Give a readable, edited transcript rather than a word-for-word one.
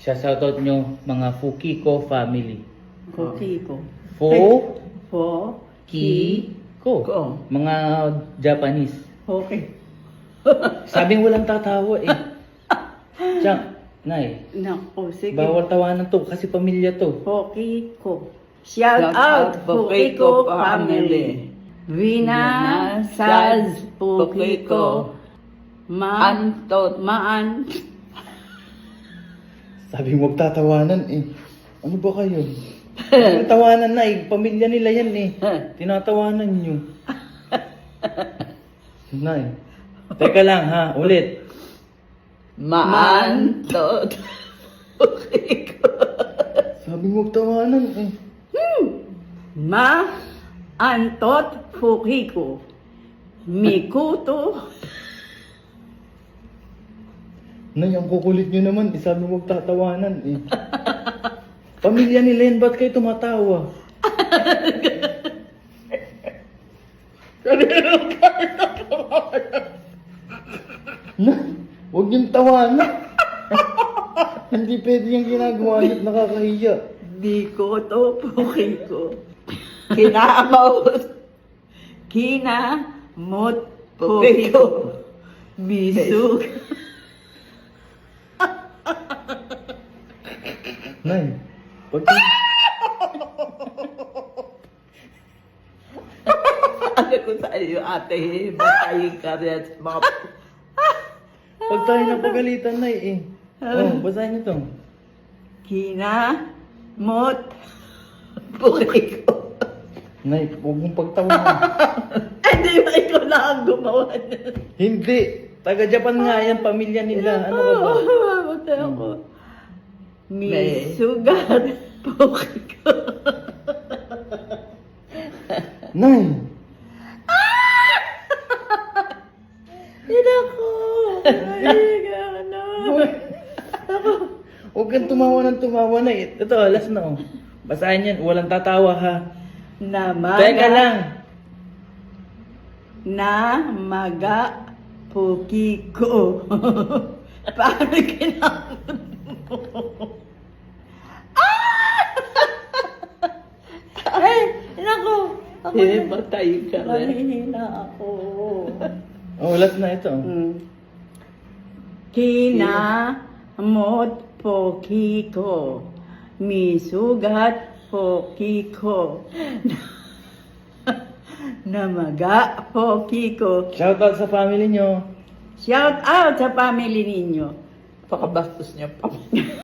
Siya shoutout nyo mga Fukiko family. Kokiko. Fukiko. Ko. Mga Japanese. Okay. Sabing walang tatawa eh. Siya, Nay, Naku, sige. bawal tawanan to kasi pamilya to. Kokiko. Shout out Kokiko family. Vina, Saz, Kokiko. Antot, Maan. Sabi mo tatawanan eh. Ano ba kayo? Ang tawanan na eh. Pamilya nila yan eh. Tinatawanan nyo. Nay. Teka lang ha, ulit. Maantot. Kokiko. Sabi mo tawanan eh. Antot, Kokiko. Mikuto. Nay, ang kukulit nyo naman. Sabi mo tatawanan eh. Pamilya nila yan, ba't kayo tumatawa? Na, huwag yung tawanan. Hindi pwede yung ginagawa niyo at nakakahiya. Mikuto, Kokiko. Kinamot. Kinamot, Kokiko. Bisug. Nay, pag... Ano ko sa iyo, ate, batayin ka rin sa mga... Pag tayo napagalitan, Nay eh. Oh, basahin niyo to. Kinamot, Kokiko. Nay, huwag mong pagtawanan. Hindi ba ikaw na ang gumawa niyan? Hindi. Taga-Japan nga yan, pamilya nila. Ano ka ba? Matay ako. Misugat, Kokiko. Nay! Hindi ako. Ay, ano. Huwag kang tumawa ng tumawa na eh. Ito, last na oh. Basahin yan, walang tatawa ha. Namaga. Teka lang. Namaga, Kokiko. Paano kinamot mo? Ay, naku. Ako matay ka rin. Mahihina ako. Oh, last na ito. Kinamot, Kokiko. Misugat, Kokiko. Namaga, Kokiko. Shoutout sa family nyo. Shout out sa family ninyo. Pakabastos niyo pa.